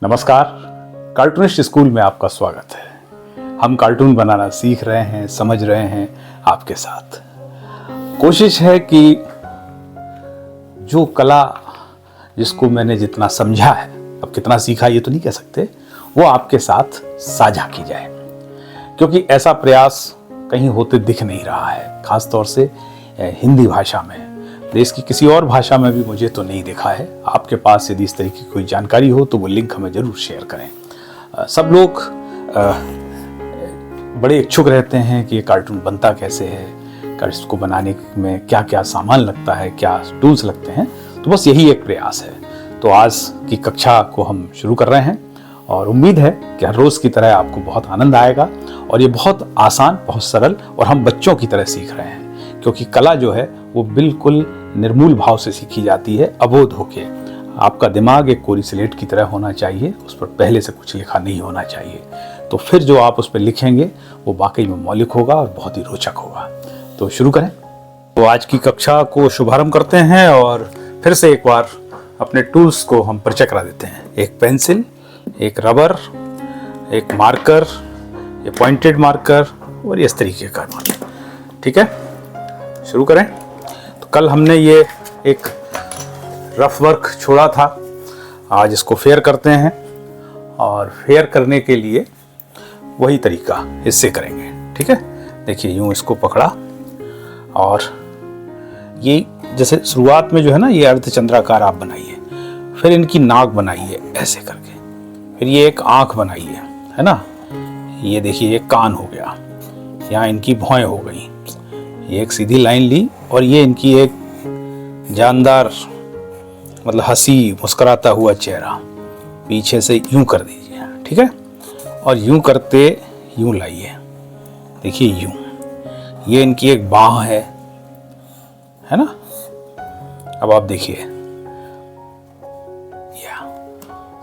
नमस्कार। Cartoonist school में आपका स्वागत है। हम कार्टून बनाना सीख रहे हैं, समझ रहे हैं आपके साथ। कोशिश है कि जो कला जिसको मैंने जितना समझा है, अब कितना सीखा ये तो नहीं कह सकते, वो आपके साथ साझा की जाए, क्योंकि ऐसा प्रयास कहीं होते दिख नहीं रहा है, खास तौर से हिंदी भाषा में। देश की किसी और भाषा में भी मुझे तो नहीं देखा है। आपके पास यदि इस तरह की कोई जानकारी हो तो वो लिंक हमें जरूर शेयर करें। सब लोग बड़े इच्छुक रहते हैं कि ये कार्टून बनता कैसे है, इसको बनाने में क्या क्या सामान लगता है, क्या टूल्स लगते हैं। तो बस यही एक प्रयास है। तो आज की कक्षा को हम शुरू कर रहे हैं और उम्मीद है कि हर रोज़ की तरह आपको बहुत आनंद आएगा। और ये बहुत आसान, बहुत सरल और हम बच्चों की तरह सीख रहे हैं, क्योंकि कला जो है वो बिल्कुल निर्मूल भाव से सीखी जाती है, अबोध होके। आपका दिमाग एक कोरी स्लेट की तरह होना चाहिए, उस पर पहले से कुछ लिखा नहीं होना चाहिए। तो फिर जो आप उस पर लिखेंगे वो वाकई में मौलिक होगा और बहुत ही रोचक होगा। तो शुरू करें। तो आज की कक्षा को शुभारंभ करते हैं और फिर से एक बार अपने टूल्स को हम परिचय करा देते हैं। एक पेंसिल, एक रबर, एक मार्कर, ये पॉइंटेड मार्कर और इस तरीके का मार्कर। ठीक है, शुरू करें। तो कल हमने ये एक रफ वर्क छोड़ा था, आज इसको फेयर करते हैं और फेयर करने के लिए वही तरीका इससे करेंगे। ठीक है, देखिए यूं इसको पकड़ा और ये जैसे शुरुआत में जो है ना, ये अर्धचंद्राकार आप बनाइए, फिर इनकी नाक बनाइए ऐसे करके, फिर ये एक आंख बनाइए, है ना। ये देखिए एक कान हो गया, यहाँ इनकी भौएं हो गई, ये एक सीधी लाइन ली और ये इनकी एक जानदार मतलब हंसी मुस्कुराता हुआ चेहरा पीछे से यूं कर दीजिए। ठीक है, और यूं करते यूं लाइए, देखिए यूं। ये इनकी एक बाह है ना। अब आप देखिए, या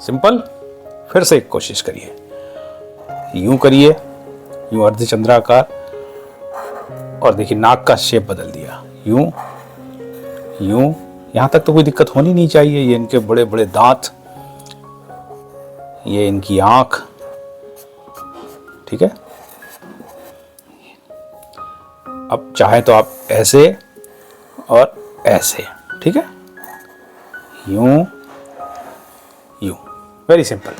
सिंपल। फिर से एक कोशिश करिए, यूं करिए, यूं अर्धचंद्राकार, और देखिए नाक का शेप बदल दिया, यूं यूं। यहां तक तो कोई दिक्कत होनी नहीं चाहिए। ये इनके बड़े बड़े दांत, ये इनकी आंख। ठीक है, अब चाहे तो आप ऐसे और ऐसे। ठीक है, यूं यूं, वेरी सिंपल।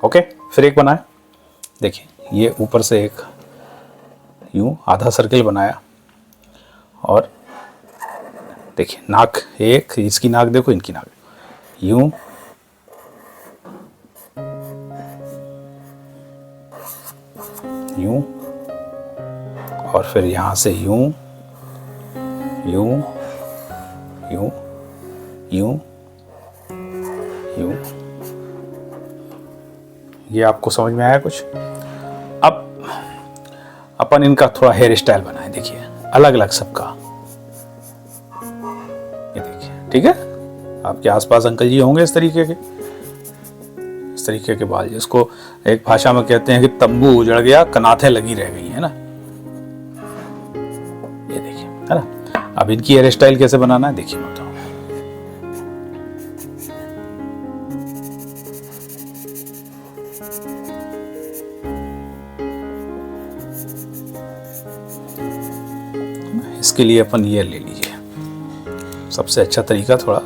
ओके, फिर एक बनाए। देखिए ये ऊपर से एक यूं आधा सर्किल बनाया और देखिए नाक, एक इसकी नाक देखो, इनकी नाक यूं, यूं, और फिर यहां से यूं यूं यूं यूं यूं। ये आपको समझ में आया कुछ? अब अपन इनका थोड़ा हेयर स्टाइल बनाए। देखिए अलग अलग सबका, ये देखिए। ठीक है, आपके आसपास अंकल जी होंगे इस तरीके के बाल, जिसको एक भाषा में कहते हैं कि तंबू उजड़ गया, कनाथें लगी रह गई, है ना। ये देखिए, है ना। अब इनकी हेयर स्टाइल कैसे बनाना है देखिए, बताओ। इसके लिए अपन ये ले लीजिए, सबसे अच्छा तरीका थोड़ा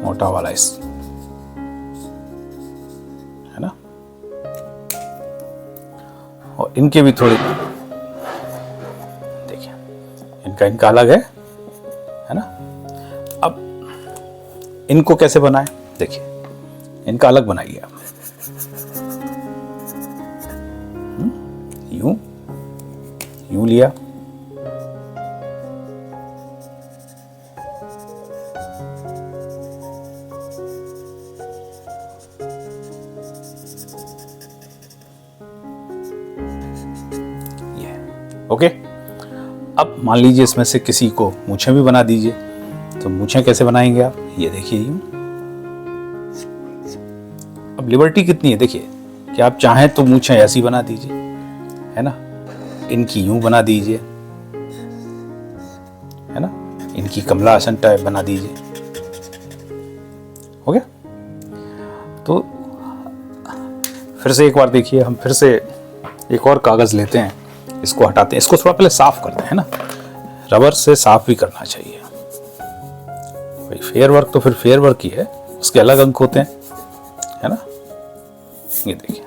मोटा वाला, इस है ना। और इनके भी थोड़े देखिए, इनका अलग है ना। अब इनको कैसे बनाएं देखिए, इनका अलग बनाइए आप। यूं यूं लिया, ओके। अब मान लीजिए इसमें से किसी को मूछें भी बना दीजिए। तो मूछें कैसे बनाएंगे आप, ये देखिए यूं। अब लिबर्टी कितनी है देखिए, कि आप चाहें तो मूछें ऐसी बना दीजिए, है ना। इनकी यूं बना दीजिए, है ना। इनकी कमला हसन टाइप बना दीजिए, हो गया। तो फिर से एक बार देखिए, हम फिर से एक और कागज़ लेते हैं, इसको हटाते हैं, इसको थोड़ा पहले साफ करते हैं ना, रबर से साफ भी करना चाहिए भाई। फेयर वर्क तो फिर फेयर वर्क ही है, उसके अलग अंक होते हैं, है ना। ये देखिए,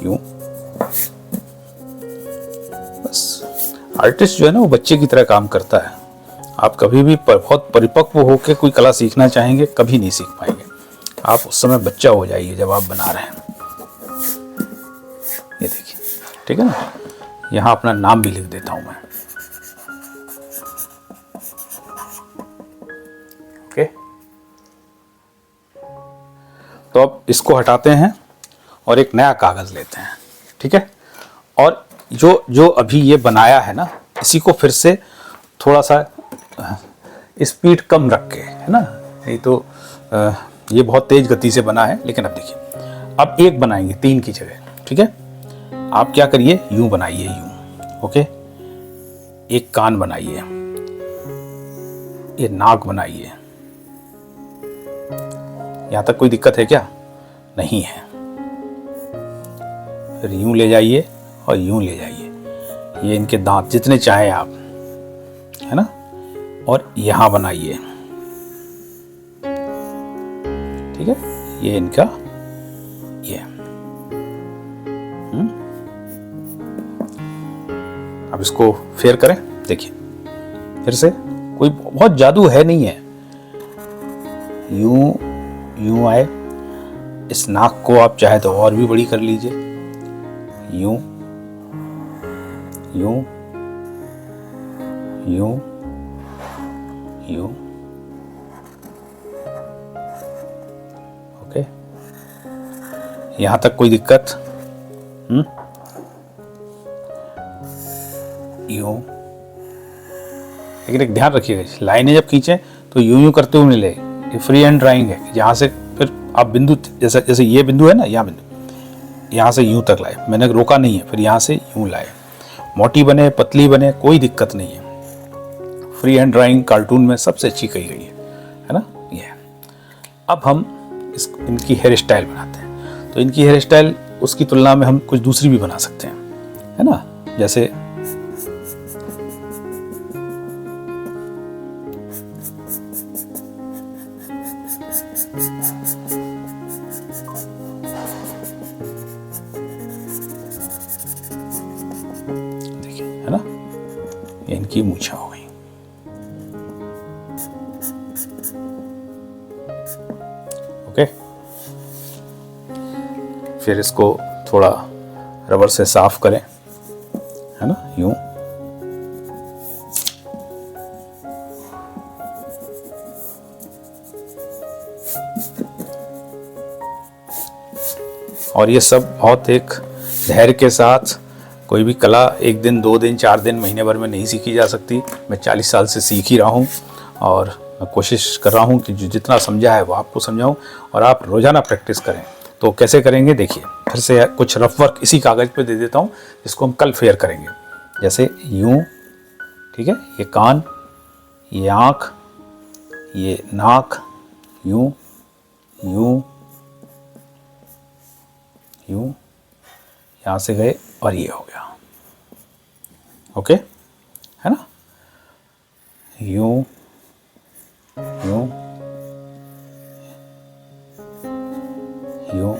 यूं। बस आर्टिस्ट जो है ना वो बच्चे की तरह काम करता है। आप कभी भी बहुत परिपक्व होकर कोई कला सीखना चाहेंगे, कभी नहीं सीख पाएंगे। आप उस समय बच्चा हो जाइए जब आप बना रहे हैं। ये देखिए, ठीक है ना। यहाँ अपना नाम भी लिख देता हूं मैं। ओके, तो अब इसको हटाते हैं और एक नया कागज लेते हैं, ठीक है। और जो अभी ये बनाया है ना, इसी को फिर से थोड़ा सा स्पीड कम रख के, है ना, नहीं तो ये बहुत तेज गति से बना है। लेकिन अब देखिए, अब एक बनाएंगे 3 की जगह, ठीक है। आप क्या करिए, यूं बनाइए, यूं। ओके, एक कान बनाइए, ये नाक बनाइए। यहां तक कोई दिक्कत है क्या? नहीं है। फिर यूं ले जाइए और यूं ले जाइए, ये इनके दांत जितने चाहें आप, है ना। और यहां बनाइए, ठीक है, ये इनका ये। अब इसको फेयर करें, देखिए फिर से, कोई बहुत जादू है नहीं है। यूं यूं आए, इस नाक को आप चाहे तो और भी बड़ी कर लीजिए, यूं यूं यूं यूं। ओके, यहां तक कोई दिक्कत? यूं। लेकिन एक ध्यान रखिएगा, लाइनें जब खींचें तो यूं यूं करते हुए मिले। ये फ्री हैंड ड्राइंग है, जहां से फिर आप बिंदु, जैसे ये बिंदु है ना, यहाँ बिंदु, यहाँ से यूं तक लाए, मैंने रोका नहीं है, फिर यहाँ से यूं लाए। मोटी बने पतली बने कोई दिक्कत नहीं है। फ्री हैंड ड्राइंग कार्टून में सबसे अच्छी कही गई है ना। ये अब हम इनकी हेयर स्टाइल बनाते हैं। तो इनकी हेयर स्टाइल उसकी तुलना में हम कुछ दूसरी भी बना सकते हैं, है ना। जैसे देखिए, है ना, ये इनकी मूछें हो गई। ओके, फिर इसको थोड़ा रबर से साफ करें, है ना, यूं। और ये सब बहुत एक धैर्य के साथ, कोई भी कला 1 दिन 2 दिन 4 दिन महीने भर में नहीं सीखी जा सकती। मैं 40 साल से सीख ही रहा हूँ और मैं कोशिश कर रहा हूँ कि जितना समझा है वो आपको समझाऊँ, और आप रोज़ाना प्रैक्टिस करें। तो कैसे करेंगे देखिए, फिर से कुछ रफ वर्क इसी कागज़ पे दे देता हूँ, जिसको हम कल फेयर करेंगे। जैसे यूं, ठीक है, ये कान, ये आँख, ये नाक, यूं यूं यूं, यहाँ से गए और ये हो गया। ओके, है ना, यूं यूं यूं।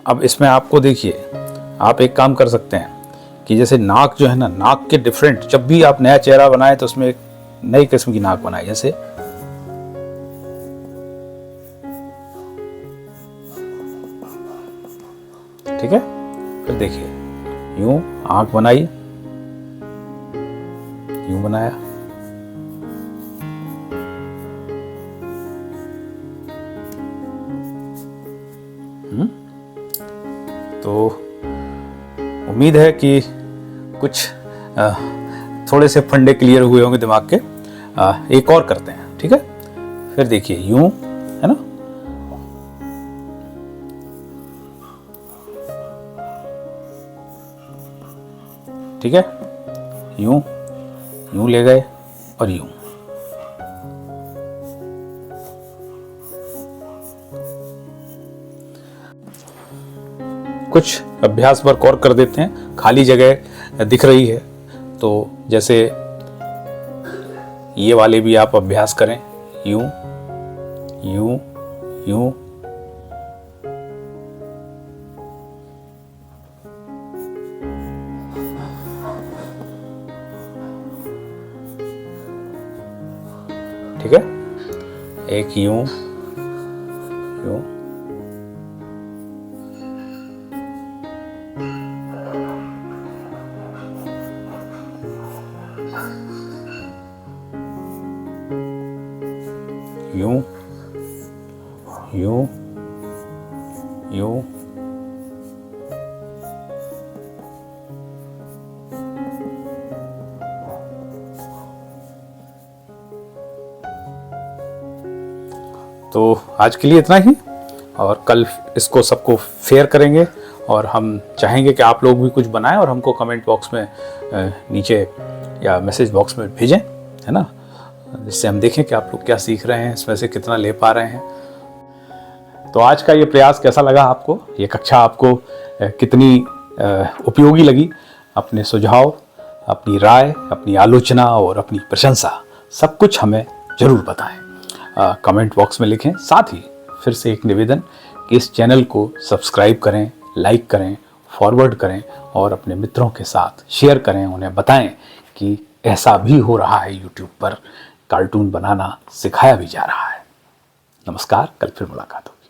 अब इसमें आपको देखिए, आप एक काम कर सकते हैं कि जैसे नाक जो है ना, नाक के डिफरेंट, जब भी आप नया चेहरा बनाए तो उसमें एक नई किस्म की नाक बनाए। जैसे ठीक है, फिर देखिए, यूं आंख बनाई, यूं बनाया, तो उम्मीद है कि कुछ थोड़े से फंडे क्लियर हुए होंगे दिमाग के। एक और करते हैं, ठीक है। फिर देखिए, यूं, है ना, ठीक है, यूं यूं ले गए और यूं। कुछ अभ्यास वर्क और कर देते हैं। खाली जगह दिख रही है तो जैसे ये वाले भी आप अभ्यास करें, यूं यूं यूं। ठीक है, एक यूं यूं, यूं यूं यूं। तो आज के लिए इतना ही, और कल इसको सबको शेयर करेंगे और हम चाहेंगे कि आप लोग भी कुछ बनाएं और हमको कमेंट बॉक्स में नीचे या मैसेज बॉक्स में भेजें, है ना, जिससे हम देखें कि आप लोग क्या सीख रहे हैं, इसमें से कितना ले पा रहे हैं। तो आज का ये प्रयास कैसा लगा आपको, ये कक्षा आपको कितनी उपयोगी लगी? अपने सुझाव, अपनी राय, अपनी आलोचना और अपनी प्रशंसा सब कुछ हमें जरूर बताएं, कमेंट बॉक्स में लिखें। साथ ही फिर से एक निवेदन कि इस चैनल को सब्सक्राइब करें, लाइक करें, फॉरवर्ड करें और अपने मित्रों के साथ शेयर करें। उन्हें बताएं कि ऐसा भी हो रहा है, यूट्यूब पर कार्टून बनाना सिखाया भी जा रहा है। नमस्कार, कल फिर मुलाकात होगी।